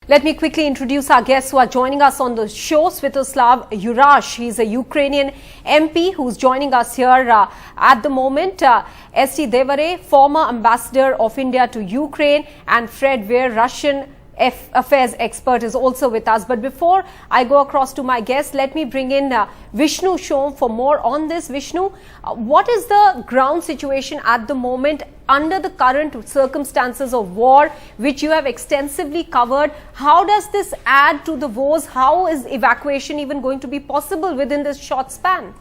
Let me quickly introduce our guests who are joining us on the show. Sviatoslav Yurash, he's a Ukrainian MP who's joining us here at the moment. S.T. Devare, former ambassador of India to Ukraine, and Fred Weir, Russian affairs expert, is also with us. But before I go across to my guest, let me bring in Vishnu Shom for more on this. Vishnu, what is the ground situation at the moment under the current circumstances of war, which you have extensively covered? How does this add to the woes? How is evacuation even going to be possible within this short span?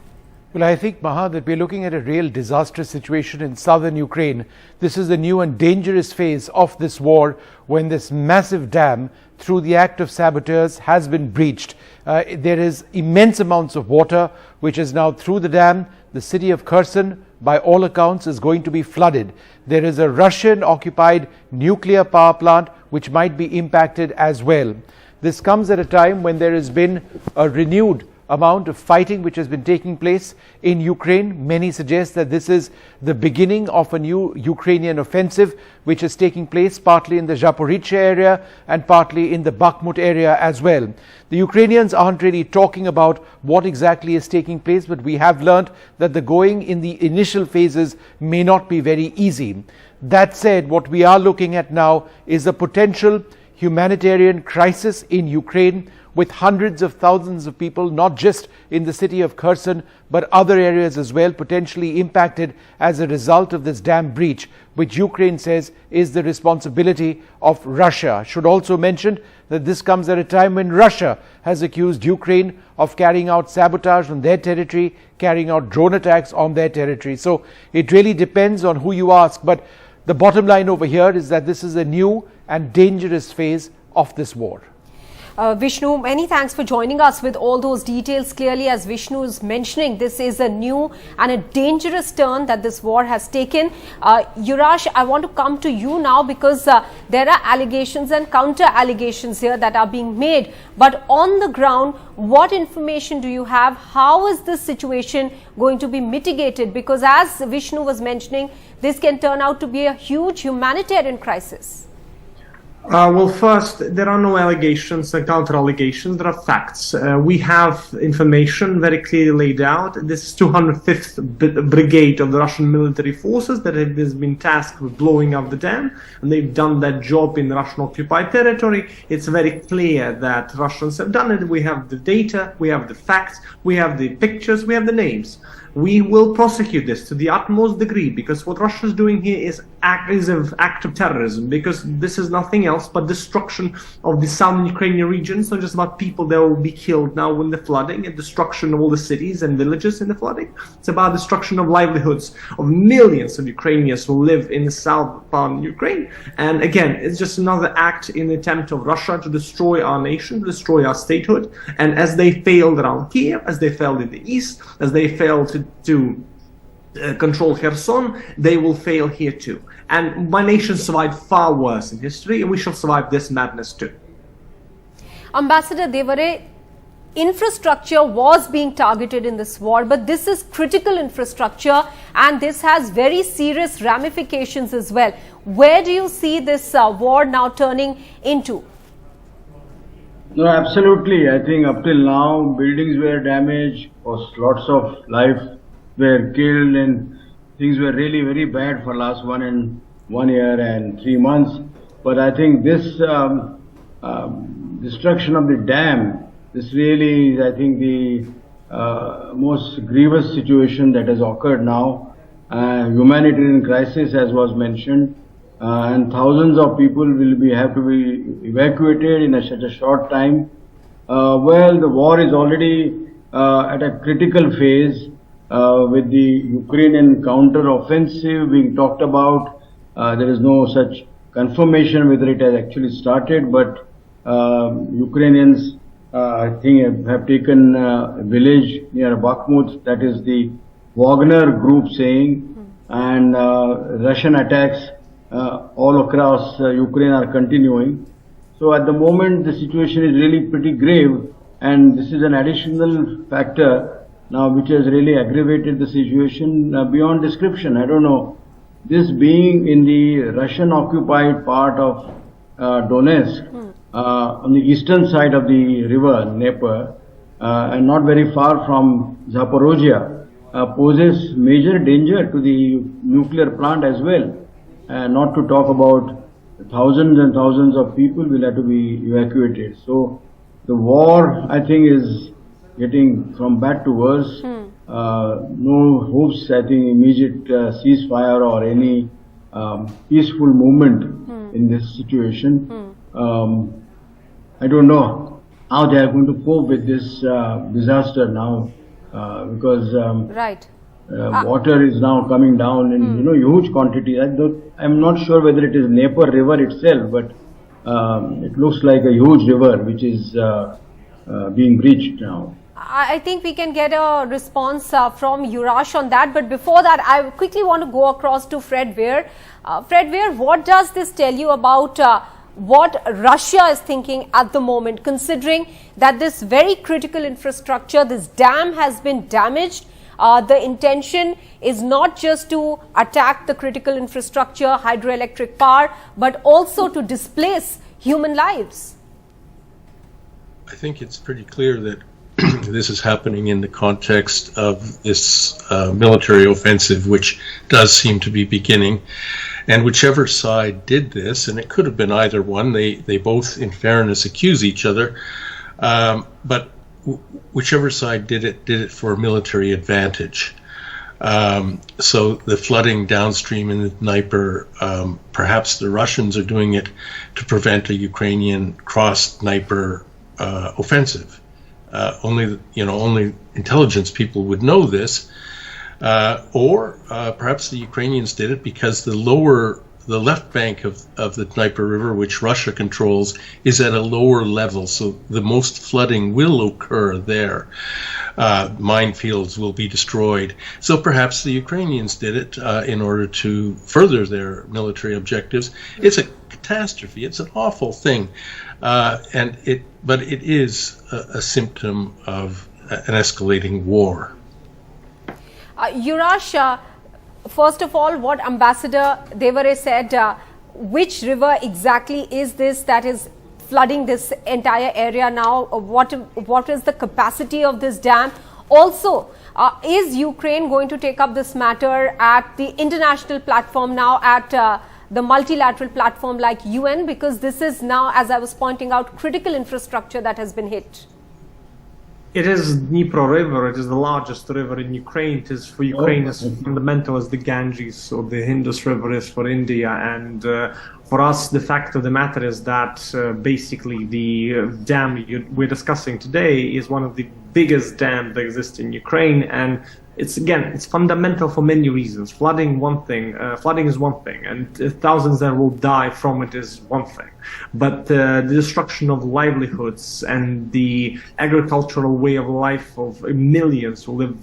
Well, I think, Maha, that we're looking at a real disastrous situation in southern Ukraine. This is the new and dangerous phase of this war, when this massive dam, through the act of saboteurs, has been breached. There is immense amounts of water which is now through the dam. The city of Kherson, by all accounts, is going to be flooded. There is a Russian-occupied nuclear power plant which might be impacted as well. This comes at a time when there has been a renewed amount of fighting which has been taking place in Ukraine. Many suggest that this is the beginning of a new Ukrainian offensive which is taking place partly in the Zaporizhzhia area and partly in the Bakhmut area as well. The Ukrainians aren't really talking about what exactly is taking place, but we have learned that the going in the initial phases may not be very easy. That said, what we are looking at now is a potential humanitarian crisis in Ukraine, with hundreds of thousands of people, not just in the city of Kherson, but other areas as well, potentially impacted as a result of this dam breach, which Ukraine says is the responsibility of Russia. Should also mention that this comes at a time when Russia has accused Ukraine of carrying out sabotage on their territory, carrying out drone attacks on their territory. So it really depends on who you ask. But the bottom line over here is that this is a new and dangerous phase of this war. Vishnu, many thanks for joining us with all those details. Clearly, as Vishnu is mentioning, this is a new and a dangerous turn that this war has taken. Yurash, I want to come to you now, because there are allegations and counter allegations here that are being made. But on the ground, what information do you have? How is this situation going to be mitigated? Because as Vishnu was mentioning, this can turn out to be a huge humanitarian crisis. Well, first, there are no allegations and counter-allegations. There are facts. We have information very clearly laid out. This is 205th Brigade of the Russian military forces that has been tasked with blowing up the dam, and they've done that job in Russian-occupied territory. It's very clear that Russians have done it. We have the data, we have the facts, we have the pictures, we have the names. We will prosecute this to the utmost degree, because what Russia is doing here is an act of terrorism, because this is nothing else but destruction of the southern Ukrainian region. It's not just about people that will be killed now in the flooding and destruction of all the cities and villages in the flooding. It's about destruction of livelihoods of millions of Ukrainians who live in the south part of Ukraine. And again, it's just another act in the attempt of Russia to destroy our nation, to destroy our statehood. And as they failed around Kiev, as they failed in the east, as they failed to control Kherson, they will fail here too. And my nation survived far worse in history, and we shall survive this madness too. Ambassador Devare, infrastructure was being targeted in this war, but this is critical infrastructure, and this has very serious ramifications as well. Where do you see this war now turning into? No, absolutely. I think up till now, buildings were damaged, lots of life were killed, and things were really very bad for last 1 year and 3 months. But I think this destruction of the dam, this really is, I think, the most grievous situation that has occurred now. Humanitarian crisis, as was mentioned, and thousands of people will have to be evacuated in such a short time. Well, the war is already at a critical phase, with the Ukrainian counter-offensive being talked about. There is no such confirmation whether it has actually started, but Ukrainians, I think, have taken a village near Bakhmut, that is the Wagner group saying, and Russian attacks all across Ukraine are continuing. So at the moment, the situation is really pretty grave, and this is an additional factor now which has really aggravated the situation beyond description. I don't know, this being in the Russian occupied part of Donetsk, on the eastern side of the river Dnipro, and not very far from Zaporozhye, poses major danger to the nuclear plant as well. Not to talk about thousands and thousands of people will have to be evacuated. So the war, I think, is getting from bad to worse. No hopes, I think, immediate ceasefire or any peaceful movement in this situation. I don't know how they are going to cope with this disaster now, because Right. water is now coming down in huge quantity. I'm not sure whether it is Dnipro river itself, but it looks like a huge river which is being breached now. I think we can get a response from Yurash on that. But before that, I quickly want to go across to Fred Weir. Fred Weir, what does this tell you about what Russia is thinking at the moment, considering that this very critical infrastructure, this dam has been damaged? The intention is not just to attack the critical infrastructure, hydroelectric power, but also to displace human lives. I think it's pretty clear that this is happening in the context of this military offensive, which does seem to be beginning. And whichever side did this, and it could have been either one, they both, in fairness, accuse each other, but whichever side did it for military advantage. So the flooding downstream in the Dnipro, perhaps the Russians are doing it to prevent a Ukrainian cross-Dnipro offensive. Only intelligence people would know this, or perhaps the Ukrainians did it because the left bank of the Dnipro River, which Russia controls, is at a lower level, so the most flooding will occur there. Minefields will be destroyed. So perhaps the Ukrainians did it in order to further their military objectives. It's a catastrophe. It's an awful thing, but it is a symptom of an escalating war. Yurash, first of all, what Ambassador Devare said, which river exactly is this that is flooding this entire area now? What is the capacity of this dam? Also, is Ukraine going to take up this matter at the international platform now, at the multilateral platform like UN? Because this is now, as I was pointing out, critical infrastructure that has been hit. It is Dnipro River. It is the largest river in Ukraine. It is for Ukraine as fundamental as the Ganges or the Indus River is for India. And for us, the fact of the matter is that basically the dam we're discussing today is one of the biggest dams that exist in Ukraine. And it's fundamental for many reasons. Flooding is one thing, and thousands that will die from it is one thing. But the destruction of livelihoods and the agricultural way of life of millions who live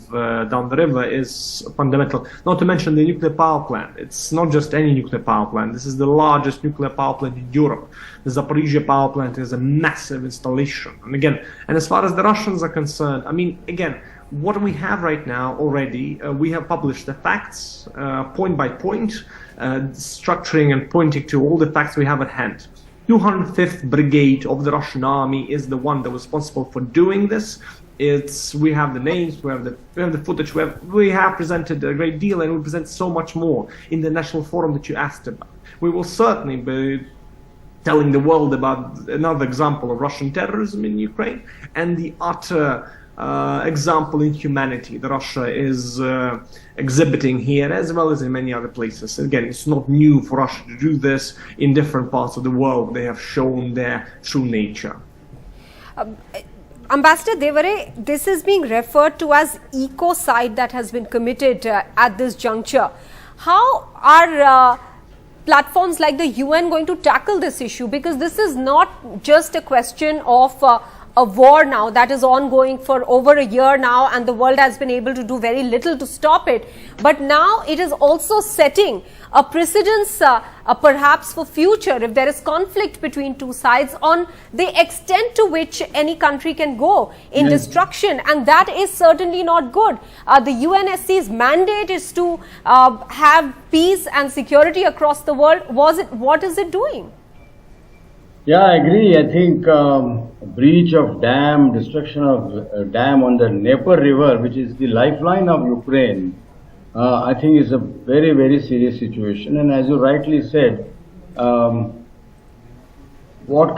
down the river is fundamental. Not to mention the nuclear power plant. It's not just any nuclear power plant. This is the largest nuclear power plant in Europe. The Zaporozhye power plant is a massive installation. And as far as the Russians are concerned, what we have right now already, we have published the facts point by point, structuring and pointing to all the facts we have at hand. 205th Brigade of the Russian army is the one that was responsible for doing this. We have the names, we have the footage, we have presented a great deal, and we present so much more in the national forum that you asked about. We will certainly be telling the world about another example of Russian terrorism in Ukraine and the utter example in humanity that Russia is exhibiting here, as well as in many other places. Again, it's not new for Russia to do this. In different parts of the world, they have shown their true nature. Ambassador Devare, this is being referred to as ecocide that has been committed at this juncture. How are platforms like the UN going to tackle this issue? Because this is not just a question of a war now that is ongoing for over a year now, and the world has been able to do very little to stop it. But now it is also setting a precedence perhaps for future, if there is conflict between two sides, on the extent to which any country can go in destruction. And that is certainly not good. The UNSC's mandate is to have peace and security across the world. What is it doing? Yeah, I agree. I think breach of dam, destruction of dam on the Dnipro river, which is the lifeline of Ukraine, I think is a very, very serious situation. And as you rightly said, what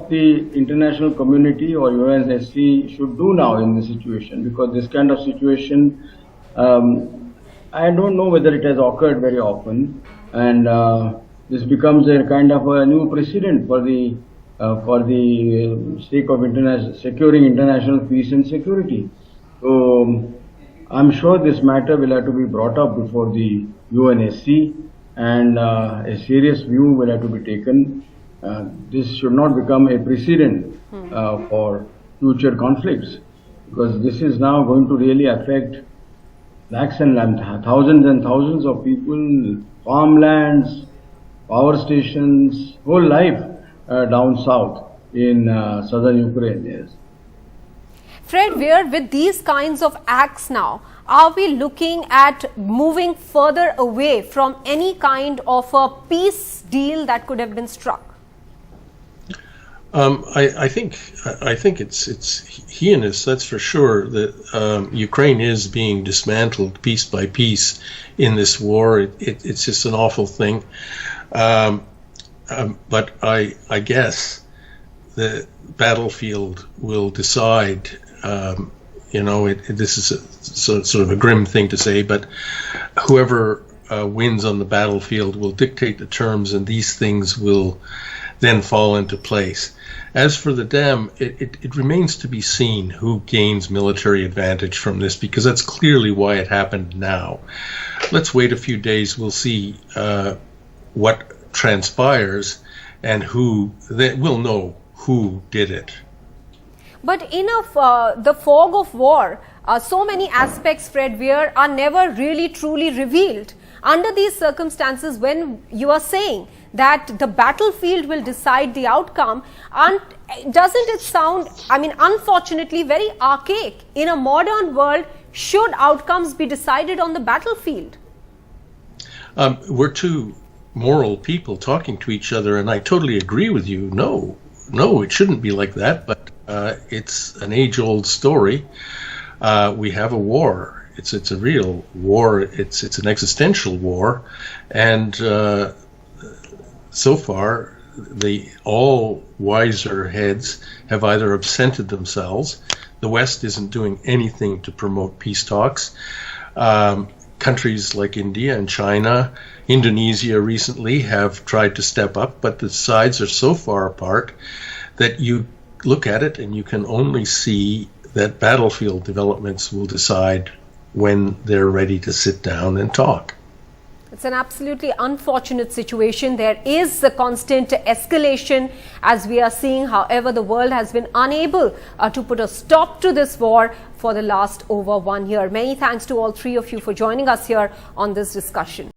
the international community or UNSC should do now in this situation? Because this kind of situation, I don't know whether it has occurred very often, and this becomes a kind of a new precedent for the sake of securing international peace and security. So I'm sure this matter will have to be brought up before the UNSC, and a serious view will have to be taken. This should not become a precedent for future conflicts, because this is now going to really affect lakhs and thousands of people, farmlands, power stations, whole life down south in southern Ukraine. Yes. Fred Weir, with these kinds of acts now, are we looking at moving further away from any kind of a peace deal that could have been struck? I think it's heinous, that's for sure, that Ukraine is being dismantled piece by piece in this war. It's just an awful thing. But I guess the battlefield will decide. This is sort of a grim thing to say, but whoever wins on the battlefield will dictate the terms, and these things will then fall into place. As for the dam, it remains to be seen who gains military advantage from this, because that's clearly why it happened now. Let's wait a few days. We'll see what transpires, and we'll know who did it. But in the fog of war, so many aspects, Fred Weir, are never really truly revealed. Under these circumstances, when you are saying that the battlefield will decide the outcome, and doesn't it sound, unfortunately, very archaic? In a modern world, should outcomes be decided on the battlefield? We're two moral people talking to each other, and I totally agree with you. No, it shouldn't be like that, but it's an age-old story. We have a war. It's a real war. It's an existential war, and so far, the all wiser heads have either absented themselves. The West isn't doing anything to promote peace talks. Countries like India and China, Indonesia recently have tried to step up, but the sides are so far apart that you look at it and you can only see that battlefield developments will decide when they're ready to sit down and talk. It's an absolutely unfortunate situation. There is a constant escalation, as we are seeing. However, the world has been unable to put a stop to this war for the last over 1 year. Many thanks to all three of you for joining us here on this discussion.